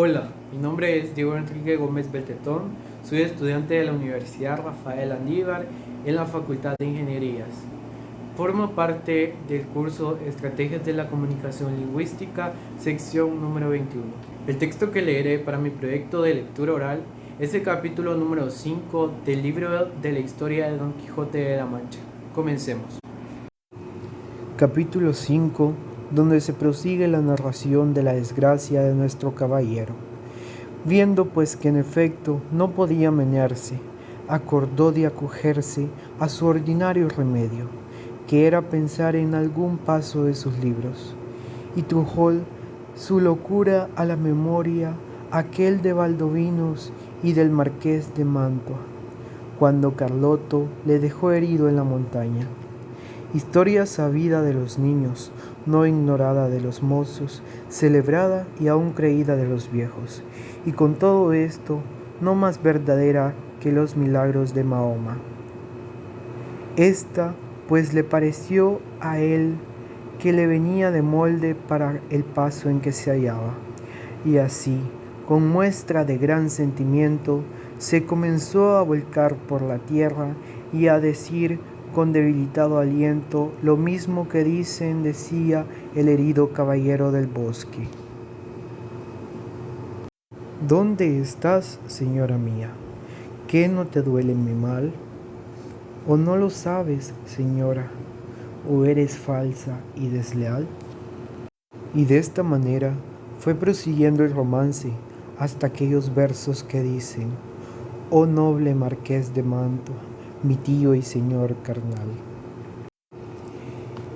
Hola, mi nombre es Diego Enrique Gómez Beltetón, soy estudiante de la Universidad Rafael Andívar en la Facultad de Ingenierías. Formo parte del curso Estrategias de la Comunicación Lingüística, sección número 21. El texto que leeré para mi proyecto de lectura oral es el capítulo número 5 del libro de la historia de Don Quijote de la Mancha. Comencemos. Capítulo 5, donde se prosigue la narración de la desgracia de nuestro caballero. Viendo pues que en efecto no podía menearse, acordó de acogerse a su ordinario remedio, que era pensar en algún paso de sus libros, y trujó su locura a la memoria aquel de Baldovinos y del marqués de Mantua, cuando Carloto le dejó herido en la montaña. Historia sabida de los niños, no ignorada de los mozos, celebrada y aún creída de los viejos, y con todo esto no más verdadera que los milagros de Mahoma. Esta pues le pareció a él que le venía de molde para el paso en que se hallaba, y así, con muestra de gran sentimiento, se comenzó a volcar por la tierra y a decir con debilitado aliento lo mismo que decía el herido caballero del bosque. ¿Dónde estás, señora mía? ¿Qué no te duele mi mal? ¿O no lo sabes, señora? ¿O eres falsa y desleal? Y de esta manera fue prosiguiendo el romance hasta aquellos versos que dicen: oh noble marqués de Mantua, mi tío y señor carnal.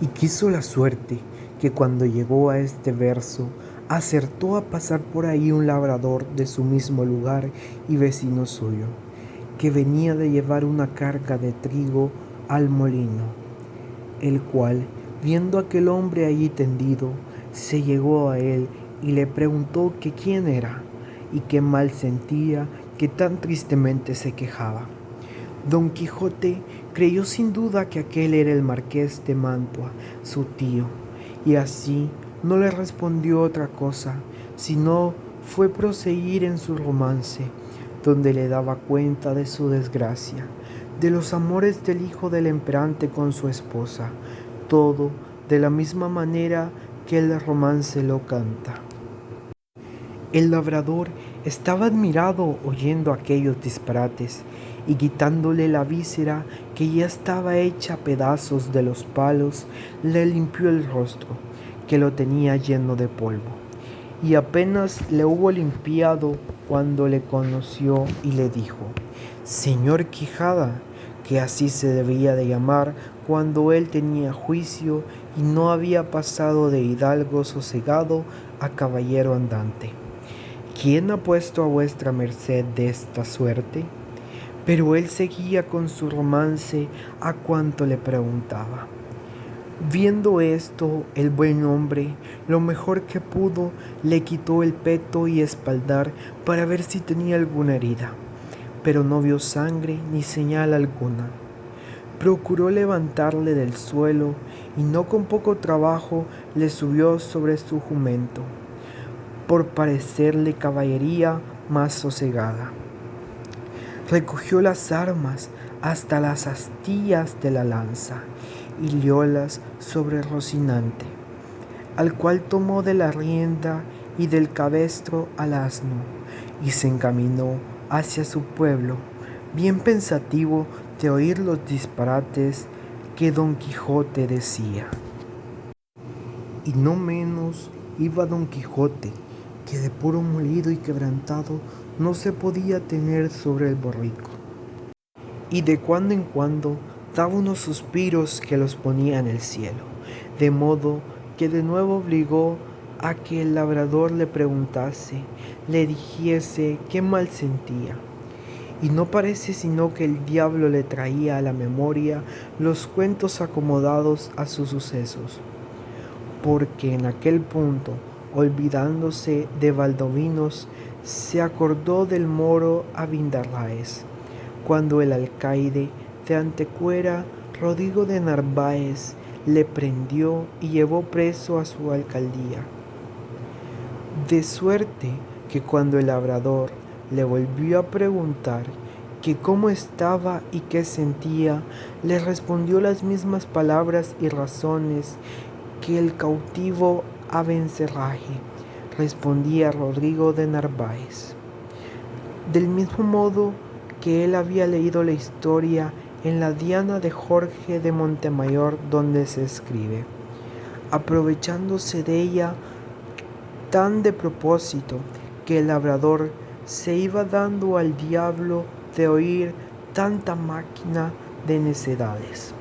Y quiso la suerte que cuando llegó a este verso, acertó a pasar por ahí un labrador de su mismo lugar y vecino suyo, que venía de llevar una carga de trigo al molino, el cual, viendo a aquel hombre allí tendido, se llegó a él y le preguntó que quién era y qué mal sentía que tan tristemente se quejaba. Don Quijote creyó sin duda que aquel era el marqués de Mantua, su tío, y así no le respondió otra cosa, sino fue proseguir en su romance, donde le daba cuenta de su desgracia, de los amores del hijo del emperante con su esposa, todo de la misma manera que el romance lo canta. El labrador estaba admirado oyendo aquellos disparates, y quitándole la víscera que ya estaba hecha a pedazos de los palos, le limpió el rostro, que lo tenía lleno de polvo. Y apenas le hubo limpiado cuando le conoció y le dijo: Señor Quijada, que así se debía de llamar cuando él tenía juicio y no había pasado de hidalgo sosegado a caballero andante. ¿Quién ha puesto a vuestra merced de esta suerte? Pero él seguía con su romance a cuanto le preguntaba. Viendo esto, el buen hombre, lo mejor que pudo, le quitó el peto y espaldar para ver si tenía alguna herida, pero no vio sangre ni señal alguna. Procuró levantarle del suelo y no con poco trabajo le subió sobre su jumento, por parecerle caballería más sosegada. Recogió las armas hasta las astillas de la lanza y liólas sobre Rocinante, al cual tomó de la rienda y del cabestro al asno, y se encaminó hacia su pueblo, bien pensativo de oír los disparates que Don Quijote decía. Y no menos iba Don Quijote, que de puro molido y quebrantado no se podía tener sobre el borrico, y de cuando en cuando daba unos suspiros que los ponía en el cielo, de modo que de nuevo obligó a que el labrador le preguntase, le dijese qué mal sentía. Y no parece sino que el diablo le traía a la memoria los cuentos acomodados a sus sucesos, porque en aquel punto, olvidándose de Baldovinos, se acordó del moro Abindarráez, cuando el alcaide de Antequera, Rodrigo de Narváez, le prendió y llevó preso a su alcaldía. De suerte que cuando el labrador le volvió a preguntar que cómo estaba y qué sentía, le respondió las mismas palabras y razones que el cautivo Abencerraje respondía a Rodrigo de Narváez. Del mismo modo que él había leído la historia en la Diana de Jorge de Montemayor, donde se escribe, aprovechándose de ella tan de propósito que el labrador se iba dando al diablo de oír tanta máquina de necedades,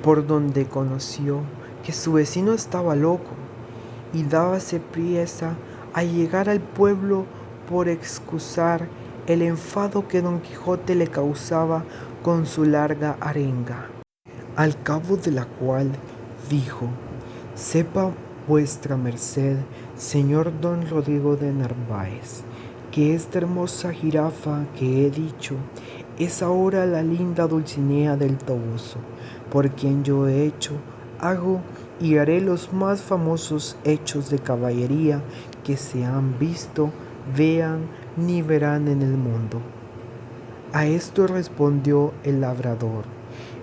por donde conoció que su vecino estaba loco y dábase priesa a llegar al pueblo por excusar el enfado que Don Quijote le causaba con su larga arenga, al cabo de la cual dijo: sepa vuestra merced, señor don Rodrigo de Narváez, que esta hermosa jirafa que he dicho es ahora la linda Dulcinea del Toboso, por quien yo he hecho, hago y haré los más famosos hechos de caballería que se han visto, vean ni verán en el mundo. A esto respondió el labrador: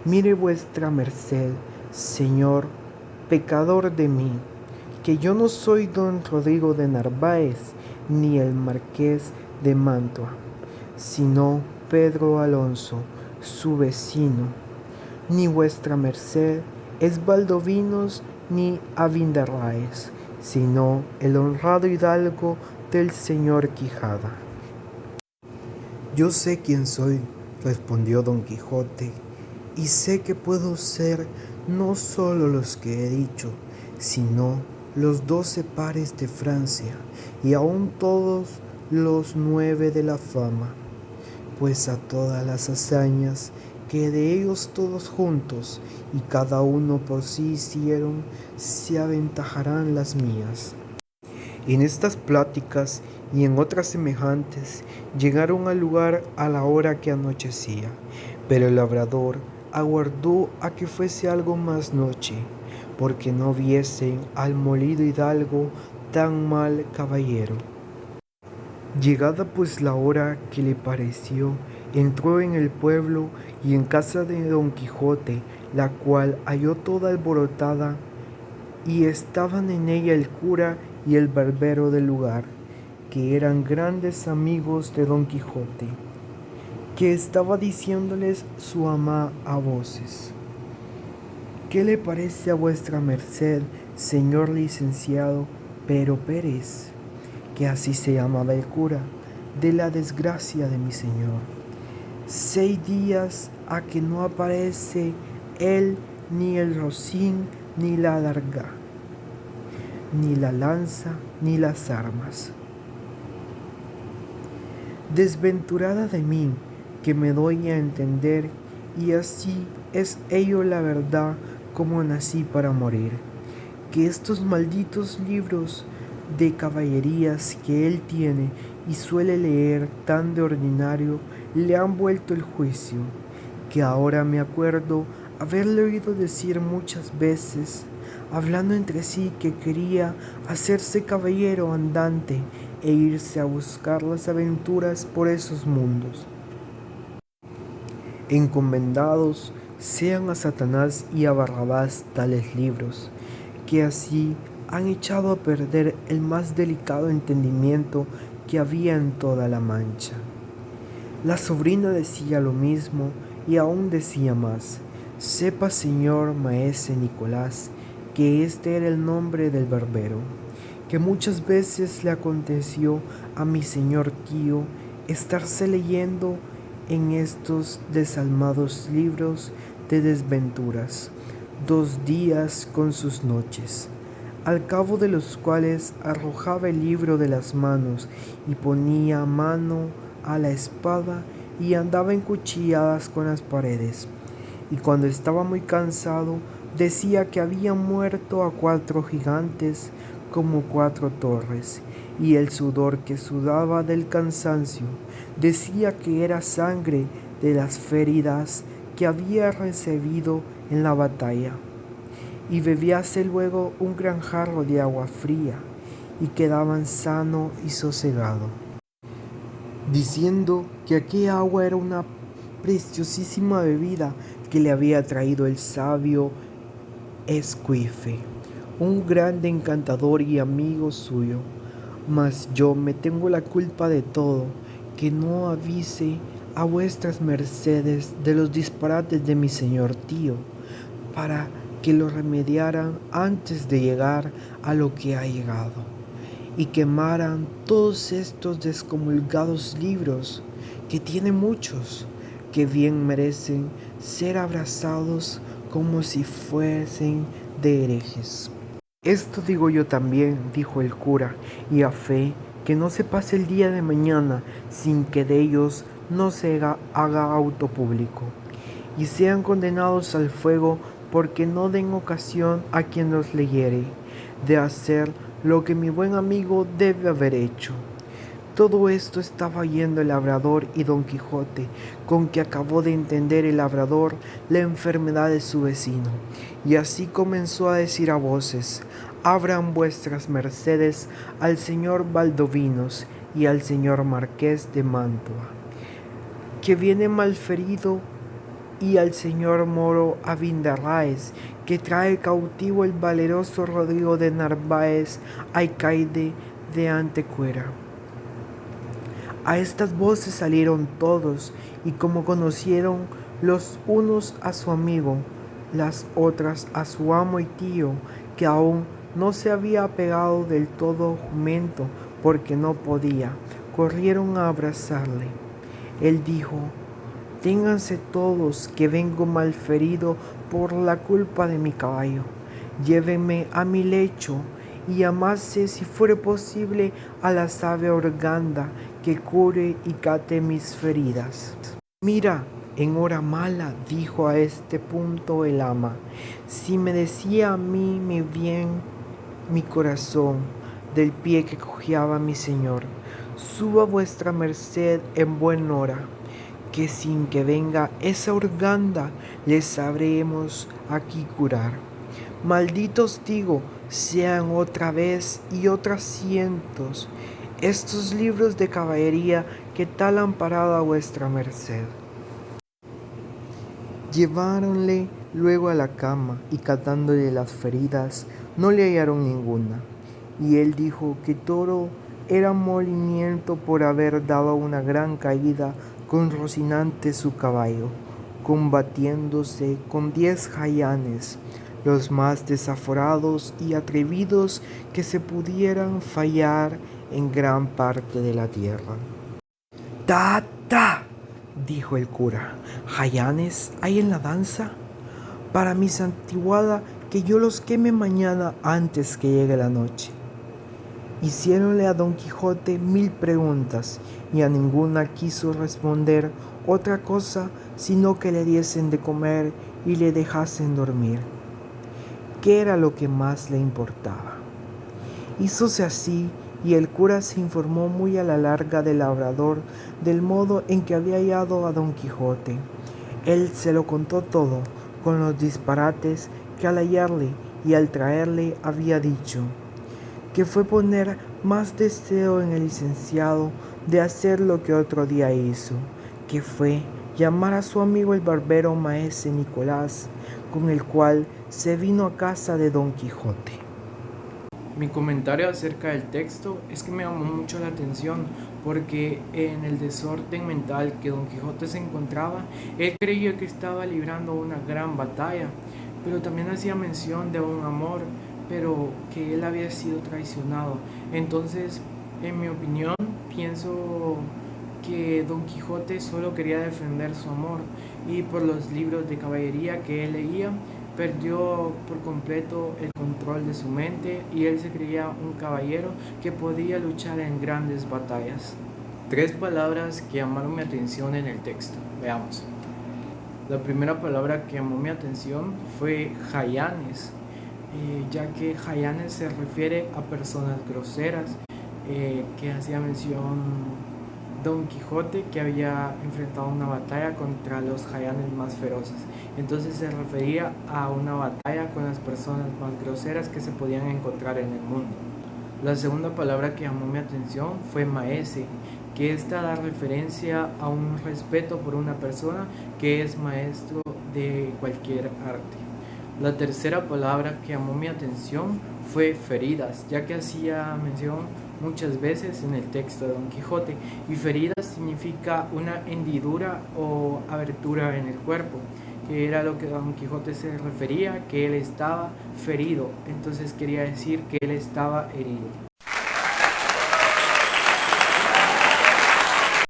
mire vuestra merced, señor, pecador de mí, que yo no soy don Rodrigo de Narváez, ni el marqués de Mantua, sino Pedro Alonso, su vecino, ni vuestra merced es Valdovinos ni Abindarráez, sino el honrado hidalgo del señor Quijada. Yo sé quién soy, respondió Don Quijote, y sé que puedo ser no solo los que he dicho, sino los 12 pares de Francia, y aun todos los 9 de la fama, pues a todas las hazañas que de ellos todos juntos y cada uno por sí hicieron, se aventajarán las mías. En estas pláticas y en otras semejantes llegaron al lugar a la hora que anochecía, pero el labrador aguardó a que fuese algo más noche, porque no viesen al molido hidalgo tan mal caballero. Llegada pues la hora que le pareció, entró en el pueblo y en casa de Don Quijote, la cual halló toda alborotada, y estaban en ella el cura y el barbero del lugar, que eran grandes amigos de Don Quijote, que estaba diciéndoles su ama a voces: ¿qué le parece a vuestra merced, señor licenciado Pero Pérez, que así se llamaba el cura, de la desgracia de mi señor? 6 días a que no aparece él, ni el rocín, ni la adarga, ni la lanza, ni las armas. Desventurada de mí, que me doy a entender, y así es ello la verdad, como nací para morir, que estos malditos libros de caballerías que él tiene y suele leer tan de ordinario, le han vuelto el juicio, que ahora me acuerdo haberle oído decir muchas veces, hablando entre sí, que quería hacerse caballero andante e irse a buscar las aventuras por esos mundos. Encomendados sean a Satanás y a Barrabás tales libros, que así han echado a perder el más delicado entendimiento que había en toda la Mancha. La sobrina decía lo mismo y aún decía más: sepa, señor maese Nicolás, que este era el nombre del barbero, que muchas veces le aconteció a mi señor tío estarse leyendo en estos desalmados libros de desventuras 2 días con sus noches, al cabo de los cuales arrojaba el libro de las manos y ponía mano a la espada y andaba en cuchilladas con las paredes, y cuando estaba muy cansado decía que había muerto a 4 gigantes como 4 torres, y el sudor que sudaba del cansancio decía que era sangre de las feridas que había recibido en la batalla, y bebíase luego un gran jarro de agua fría, y quedaban sano y sosegado, diciendo que aquella agua era una preciosísima bebida que le había traído el sabio Esquife, un grande encantador y amigo suyo. Mas yo me tengo la culpa de todo, que no avise a vuestras mercedes de los disparates de mi señor tío, para que lo remediaran antes de llegar a lo que ha llegado, y quemaran todos estos descomulgados libros, que tiene muchos, que bien merecen ser abrazados como si fuesen de herejes. Esto digo yo también, dijo el cura, y a fe que no se pase el día de mañana sin que de ellos no se haga auto público, y sean condenados al fuego, porque no den ocasión a quien los leyere de hacer lo que mi buen amigo debe haber hecho. Todo esto estaba oyendo el labrador y don Quijote, con que acabó de entender el labrador la enfermedad de su vecino, y así comenzó a decir a voces: abran vuestras mercedes al señor Valdovinos y al señor Marqués de Mantua, que viene malferido, y al señor Moro Abindarráez, que trae cautivo el valeroso Rodrigo de Narváez, alcaide de Antequera. A estas voces salieron todos, y como conocieron los unos a su amigo, las otras a su amo y tío, que aún no se había apegado del todo jumento porque no podía, corrieron a abrazarle. Él dijo: ténganse todos, que vengo malferido por la culpa de mi caballo. Llévenme a mi lecho, y amase, si fuere posible, a la sabia Urganda, que cure y cate mis feridas. Mira, en hora mala, dijo a este punto el ama, si me decía a mí mi bien mi corazón del pie que cojeaba mi señor, suba vuestra merced en buen hora, que sin que venga esa Urganda les sabremos aquí curar. Malditos digo sean otra vez y otras cientos estos libros de caballería que tal han parado a vuestra merced. Lleváronle luego a la cama, y catándole las feridas no le hallaron ninguna, y él dijo que todo era molimiento por haber dado una gran caída con Rocinante su caballo, combatiéndose con 10 jayanes, los más desaforados y atrevidos que se pudieran fallar en gran parte de la tierra. ¡Ta, ta!, dijo el cura, ¿jayanes hay en la danza? Para mi santiguada, que yo los queme mañana antes que llegue la noche. Hiciéronle a don Quijote 1000 preguntas, y a ninguna quiso responder otra cosa sino que le diesen de comer y le dejasen dormir, que era lo que más le importaba. Hízose así, y el cura se informó muy a la larga del labrador del modo en que había hallado a don Quijote. Él se lo contó todo, con los disparates que al hallarle y al traerle había dicho, que fue poner más deseo en el licenciado de hacer lo que otro día hizo, que fue llamar a su amigo el barbero maese Nicolás, con el cual se vino a casa de don Quijote. Mi comentario acerca del texto es que me llamó mucho la atención porque en el desorden mental que Don Quijote se encontraba, él creía que estaba librando una gran batalla, pero también hacía mención de un amor, pero que él había sido traicionado. Entonces, en mi opinión, pienso que Don Quijote solo quería defender su amor, y por los libros de caballería que él leía, perdió por completo el control de su mente, y él se creía un caballero que podía luchar en grandes batallas. 3 palabras que llamaron mi atención en el texto. Veamos. La primera palabra que llamó mi atención fue jayanes, ya que jayanes se refiere a personas groseras, que hacía mención Don Quijote, que había enfrentado una batalla contra los jayanes más feroces. Entonces se refería a una batalla con las personas más groseras que se podían encontrar en el mundo. La segunda palabra que llamó mi atención fue maese, que esta da referencia a un respeto por una persona que es maestro de cualquier arte. La tercera palabra que llamó mi atención fue feridas, ya que hacía mención muchas veces en el texto de Don Quijote, y feridas significa una hendidura o abertura en el cuerpo, que era lo que Don Quijote se refería, que él estaba ferido, entonces quería decir que él estaba herido.